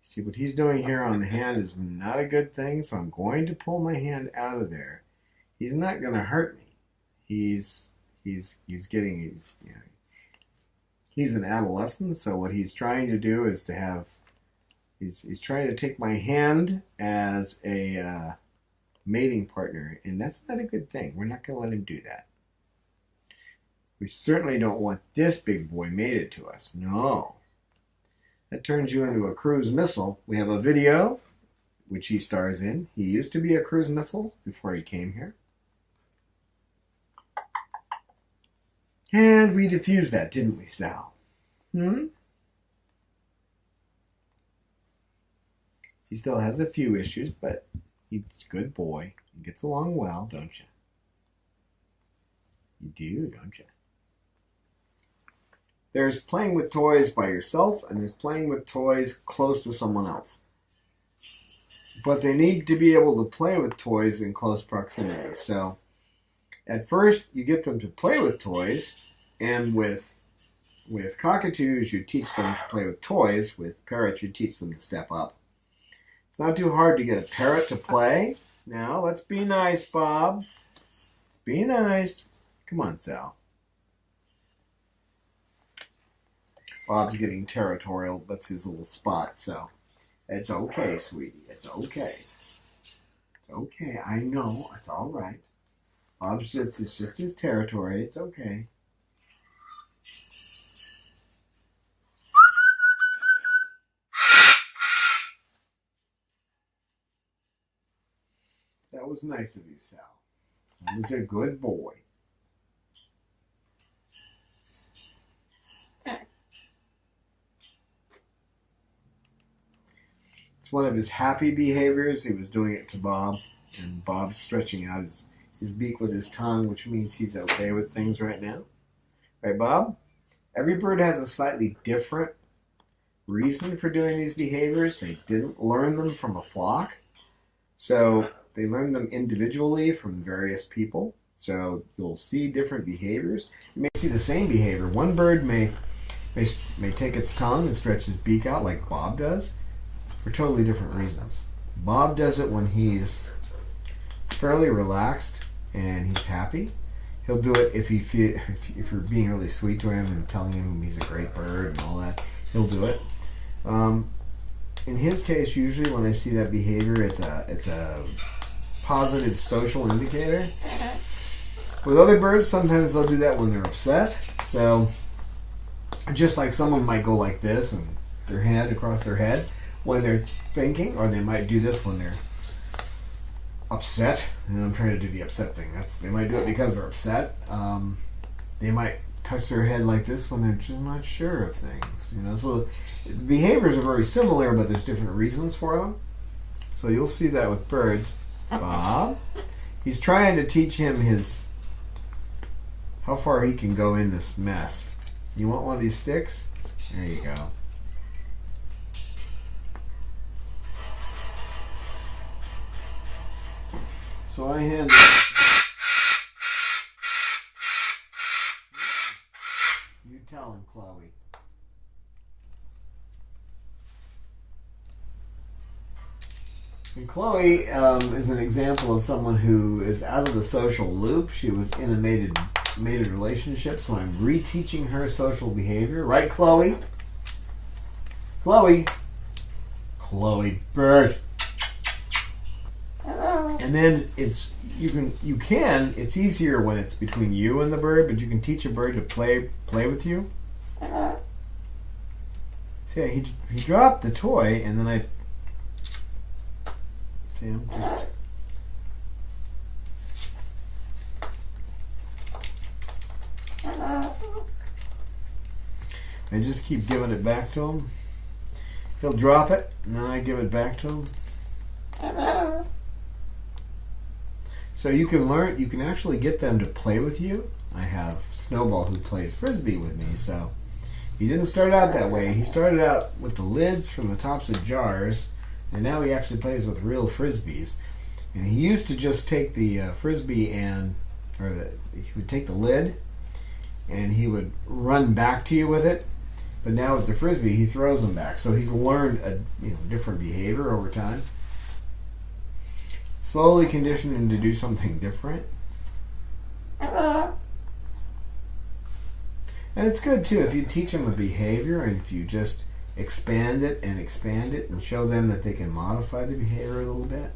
See, what he's doing here on the hand is not a good thing, so I'm going to pull my hand out of there. He's not going to hurt me. He's an adolescent, so what he's trying to do is to have, he's trying to take my hand as a mating partner, and that's not a good thing. We're not going to let him do that. We certainly don't want this big boy mated to us. No. That turns you into a cruise missile. We have a video, which he stars in. He used to be a cruise missile before he came here. And we diffused that, didn't we, Sal? He still has a few issues, but he's a good boy. He gets along well, don't you? You do, don't you? There's playing with toys by yourself, and there's playing with toys close to someone else. But they need to be able to play with toys in close proximity. So, at first, you get them to play with toys, and with cockatoos, you teach them to play with toys. With parrots, you teach them to step up. It's not too hard to get a parrot to play. Now, let's be nice, Bob. Let's be nice. Come on, Sal. Bob's getting territorial. That's his little spot, so it's okay, sweetie. It's okay. It's okay. I know. It's all right. It's just his territory. It's okay. That was nice of you, Sal. That was a good boy. It's one of his happy behaviors. He was doing it to Bob, and Bob's stretching out his beak with his tongue, which means he's okay with things right now. Right, Bob? Every bird has a slightly different reason for doing these behaviors. They didn't learn them from a flock. So they learned them individually from various people. So you'll see different behaviors. You may see the same behavior. One bird may take its tongue and stretch its beak out like Bob does for totally different reasons. Bob does it when he's fairly relaxed and he's happy. He'll do it if you're being really sweet to him and telling him he's a great bird and all that. He'll do it. In his case, usually when I see that behavior, it's a positive social indicator. With other birds, sometimes they'll do that when they're upset. So, just like someone might go like this and their hand across their head when they're thinking, or they might do this when they're upset. And I'm trying to do the upset thing. They might do it because they're upset. They might touch their head like this when they're just not sure of things. So the behaviors are very similar, but there's different reasons for them. So you'll see that with birds. Bob, he's trying to teach him how far he can go in this mess. You want one of these sticks? There you go. So I hand it. You tell him, Chloe. And Chloe is an example of someone who is out of the social loop. She was in a mated relationship, so I'm reteaching her social behavior. Right, Chloe? Chloe bird. And then it's easier when it's between you and the bird, but you can teach a bird to play with you. See, he dropped the toy, and then I see him just. I just keep giving it back to him. He'll drop it, and then I give it back to him. So you can actually get them to play with you. I have Snowball who plays Frisbee with me, so he didn't start out that way. He started out with the lids from the tops of jars, and now he actually plays with real Frisbees. And he used to just take the Frisbee he would take the lid, and he would run back to you with it. But now with the Frisbee, he throws them back. So he's learned a different behavior over time. Slowly condition him to do something different. And it's good too if you teach them a behavior and if you just expand it and show them that they can modify the behavior a little bit.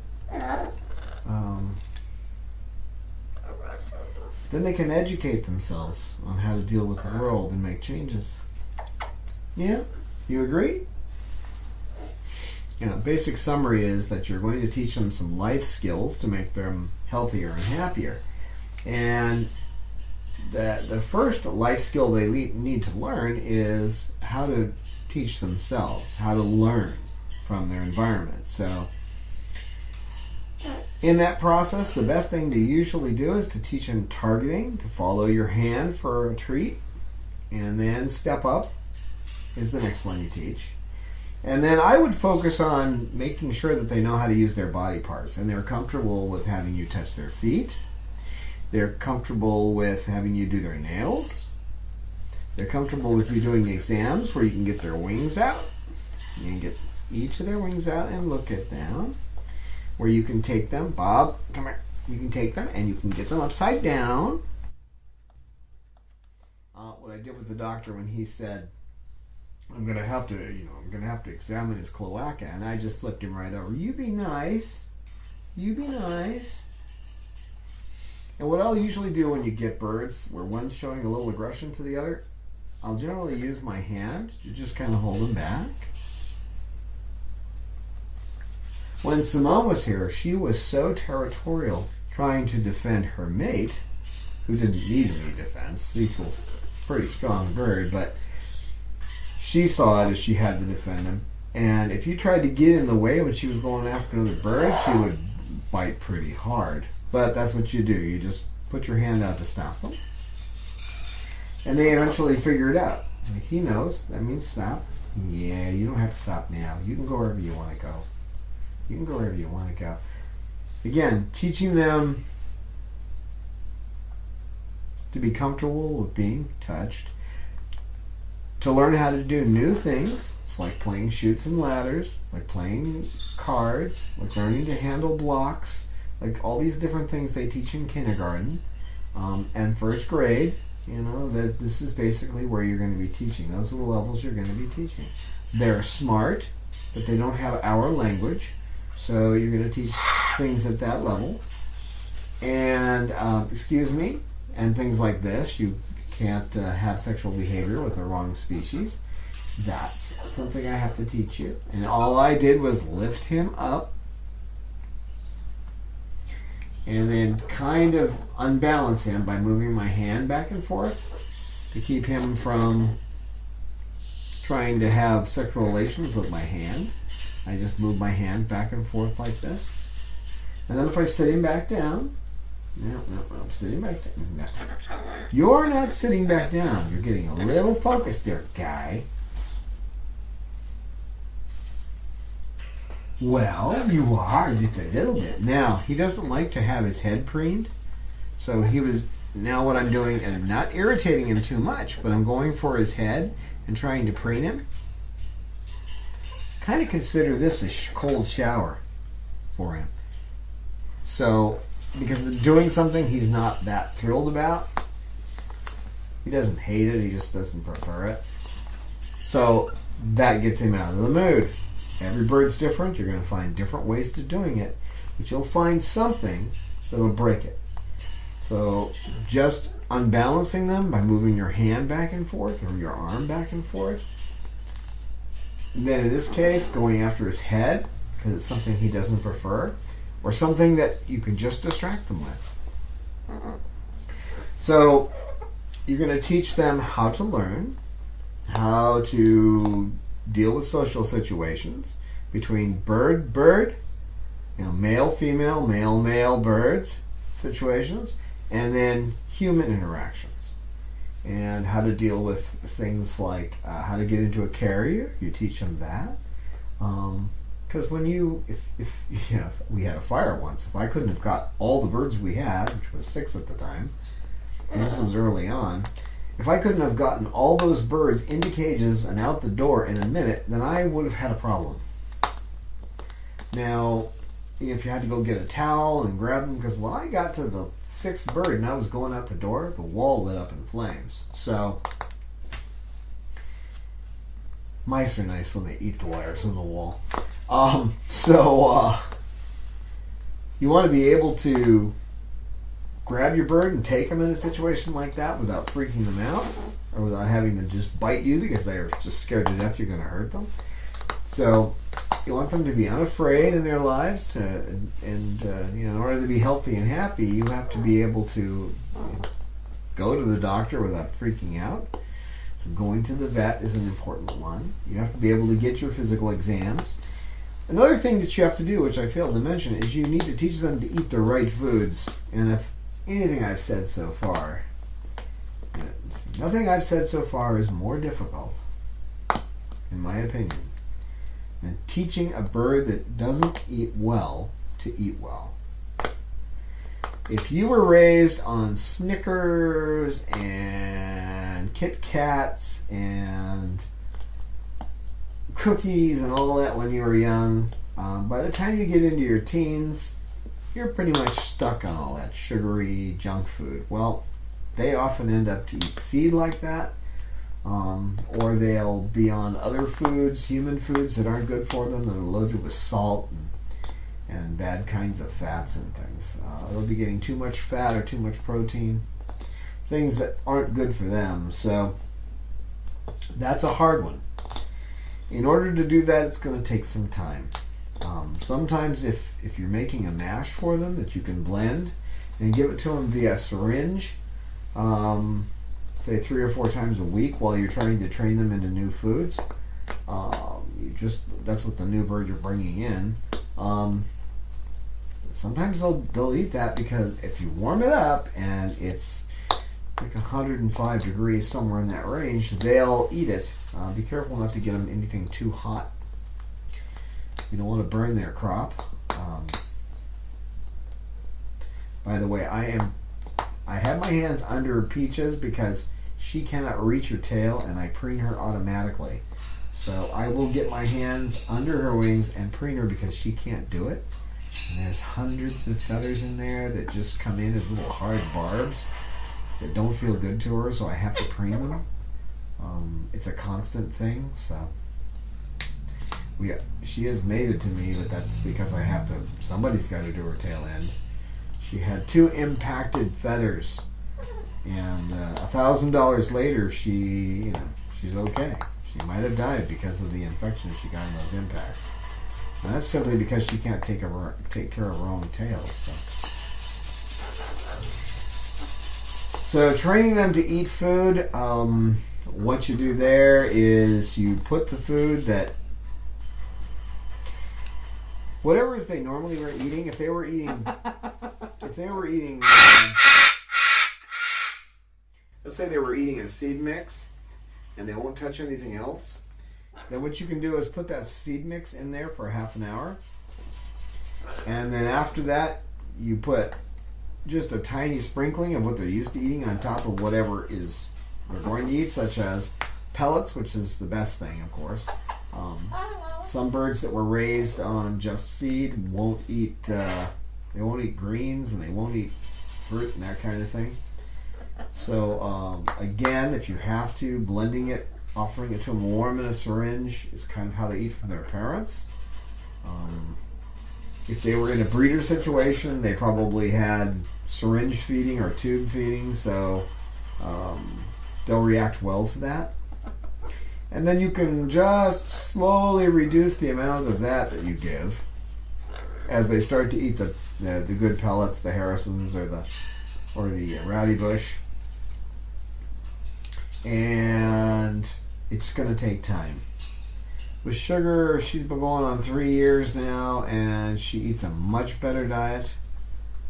Then they can educate themselves on how to deal with the world and make changes. Yeah? You agree? Basic summary is that you're going to teach them some life skills to make them healthier and happier. And that the first life skill they need to learn is how to teach themselves, how to learn from their environment. So in that process, the best thing to usually do is to teach them targeting, to follow your hand for a treat, and then step up is the next one you teach. And then I would focus on making sure that they know how to use their body parts, and they're comfortable with having you touch their feet. They're comfortable with having you do their nails. They're comfortable with you doing exams where you can get their wings out. You can get each of their wings out and look at them. Where you can take them. Bob, come here. You can take them and you can get them upside down. What I did with the doctor when he said, I'm gonna have to examine his cloaca, and I just flipped him right over. You be nice. You be nice. And what I'll usually do when you get birds where one's showing a little aggression to the other, I'll generally use my hand to just kind of hold them back. When Simone was here, she was so territorial, trying to defend her mate, who didn't need any defense. Cecil's a pretty strong bird, but she saw it as she had to defend him. And if you tried to get in the way when she was going after another bird, she would bite pretty hard. But that's what you do. You just put your hand out to stop them. And they eventually figure it out. Like, he knows. That means stop. Yeah, you don't have to stop now. You can go wherever you want to go. You can go wherever you want to go. Again, teaching them to be comfortable with being touched, to learn how to do new things. It's like playing chutes and ladders, like playing cards, like learning to handle blocks, like all these different things they teach in kindergarten and first grade. You know, this is basically where you're going to be teaching. Those are the levels you're going to be teaching. They're smart, but they don't have our language, so you're going to teach things at that level. And, and things like this. You can't have sexual behavior with the wrong species. That's something I have to teach you. And all I did was lift him up and then kind of unbalance him by moving my hand back and forth to keep him from trying to have sexual relations with my hand. I just move my hand back and forth like this. And then if I sit him back down, no, I'm sitting back down. You're not sitting back down. You're getting a little focused there, guy. Well, you are just a little bit. Now, he doesn't like to have his head preened. So now what I'm doing, and I'm not irritating him too much, but I'm going for his head and trying to preen him. Kind of consider this a cold shower for him. So, because of doing something he's not that thrilled about. He doesn't hate it, he just doesn't prefer it. So, that gets him out of the mood. Every bird's different. You're going to find different ways to doing it, but you'll find something that'll break it. So just unbalancing them by moving your hand back and forth or your arm back and forth. And then in this case, going after his head because it's something he doesn't prefer, or something that you can just distract them with. So you're going to teach them how to learn, how to deal with social situations between bird, male, female, male birds situations, and then human interactions, and how to deal with things like how to get into a carrier. You teach them that, because if we had a fire once, if I couldn't have got all the birds we had, which was 6 at the time, and this was early on. If I couldn't have gotten all those birds into cages and out the door in a minute, then I would have had a problem. Now, if you had to go get a towel and grab them, because when I got to the 6th bird and I was going out the door, the wall lit up in flames. So, mice are nice when they eat the wires in the wall. You want to be able to grab your bird and take them in a situation like that without freaking them out or without having them just bite you because they're just scared to death you're going to hurt them. So you want them to be unafraid in their lives, in order to be healthy and happy, you have to be able to go to the doctor without freaking out. So going to the vet is an important one. You have to be able to get your physical exams. Another thing that you have to do, which I failed to mention, is you need to teach them to eat the right foods. And if anything I've said so far, nothing I've said so far is more difficult, in my opinion, than teaching a bird that doesn't eat well to eat well. If you were raised on Snickers and Kit Kats and cookies and all that when you were young, by the time you get into your teens, you're pretty much stuck on all that sugary junk food. Well, they often end up to eat seed like that, or they'll be on other foods, human foods that aren't good for them, that are loaded with salt and bad kinds of fats and things. They'll be getting too much fat or too much protein, things that aren't good for them. So that's a hard one. In order to do that, it's going to take some time. Sometimes if you're making a mash for them that you can blend and give it to them via syringe, say 3 or 4 times a week while you're trying to train them into new foods, that's what the new bird you're bringing in. Sometimes they'll eat that because if you warm it up and it's like 105 degrees, somewhere in that range, they'll eat it. Be careful not to get them anything too hot. You don't want to burn their crop. By the way, I have my hands under Peaches because she cannot reach her tail, and I preen her automatically. So I will get my hands under her wings and preen her because she can't do it. And there's hundreds of feathers in there that just come in as little hard barbs that don't feel good to her, so I have to preen them. It's a constant thing, so she has made it to me, but that's because I have to. Somebody's got to do her tail end. She had 2 impacted feathers, and $1,000 later, she's okay. She might have died because of the infection she got in those impacts. And that's simply because she can't take care of her own tail. So training them to eat food, what you do there is you put the food that, whatever it is they normally were eating, if they were eating, let's say they were eating a seed mix and they won't touch anything else, then what you can do is put that seed mix in there for half an hour. And then after that, you put just a tiny sprinkling of what they're used to eating on top of whatever is they're going to eat, such as pellets, which is the best thing, of course. Some birds that were raised on just seed won't eat, they won't eat greens, and they won't eat fruit and that kind of thing. So again, if you have to, blending it, offering it to them warm in a syringe is kind of how they eat from their parents. If they were in a breeder situation, they probably had syringe feeding or tube feeding, so they'll react well to that. And then you can just slowly reduce the amount of that you give as they start to eat the good pellets, the Harrisons or the Rowdy Bush. And it's going to take time. With Sugar, she's been going on 3 years now, and she eats a much better diet.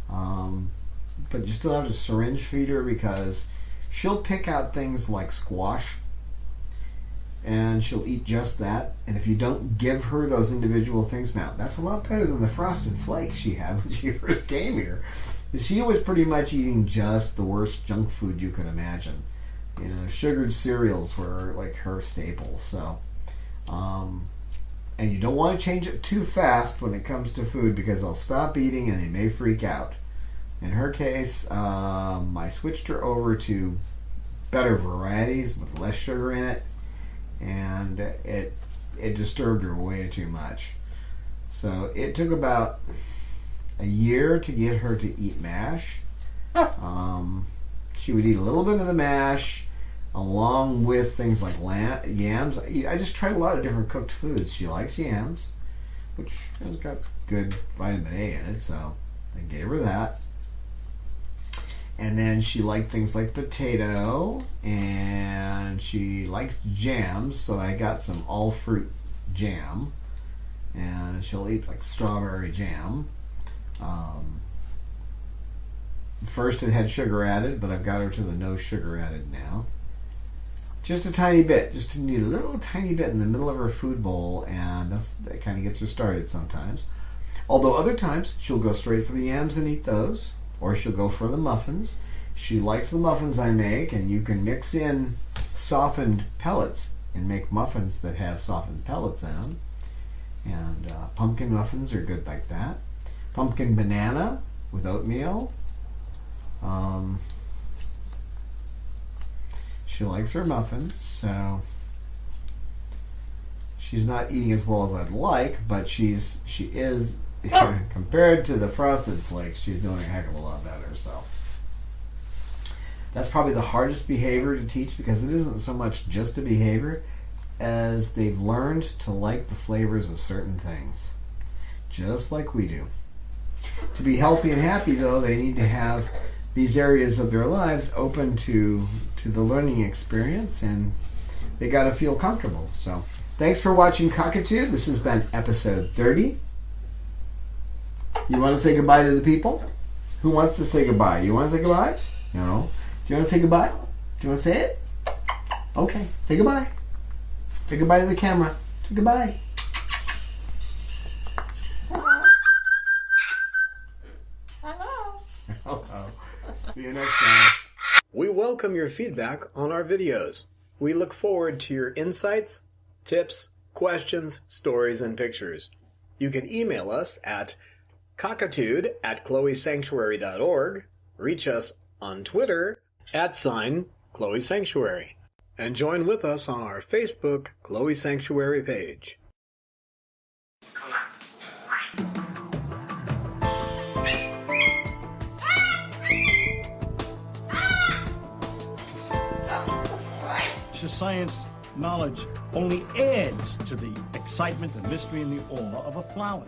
But you still have to syringe feed her because she'll pick out things like squash, and she'll eat just that. And if you don't give her those individual things, now that's a lot better than the Frosted Flakes she had when she first came here. She was pretty much eating just the worst junk food you could imagine. Sugared cereals were like her staple. So, and you don't want to change it too fast when it comes to food because they'll stop eating and they may freak out. In her case, I switched her over to better varieties with less sugar in it, and it disturbed her way too much. So it took about a year to get her to eat mash. She would eat a little bit of the mash along with things like yams. I just tried a lot of different cooked foods. She likes yams, which has got good vitamin A in it, so I gave her that. And then she liked things like potato, and she likes jams, so I got some all-fruit jam, and she'll eat like strawberry jam. First it had sugar added, but I've got her to the no sugar added now. Just a tiny bit, just to need a little tiny bit in the middle of her food bowl, and that kind of gets her started sometimes. Although other times she'll go straight for the yams and eat those, or she'll go for the muffins. She likes the muffins I make, and you can mix in softened pellets and make muffins that have softened pellets in them. And pumpkin muffins are good like that. Pumpkin banana with oatmeal. She likes her muffins, so she's not eating as well as I'd like, but she is compared to the Frosted Flakes, she's doing a heck of a lot better. So that's probably the hardest behavior to teach because it isn't so much just a behavior as they've learned to like the flavors of certain things, just like we do. To be healthy and happy, though, they need to have these areas of their lives open to the learning experience, and they got to feel comfortable. So thanks for watching Cockatoo. This has been episode 30. You want to say goodbye to the people? Who wants to say goodbye? You want to say goodbye? No. you want to say goodbye? Do you want to say it? Okay, say goodbye. Say goodbye to the camera. Say goodbye. Hello. See you next time. We welcome your feedback on our videos. We look forward to your insights, tips, questions, stories, and pictures. You can email us at cockatoo@chloesanctuary.org, reach us on Twitter @ChloeSanctuary, and join with us on our Facebook Chloe Sanctuary page. Science knowledge only adds to the excitement, the mystery, and the awe of a flower.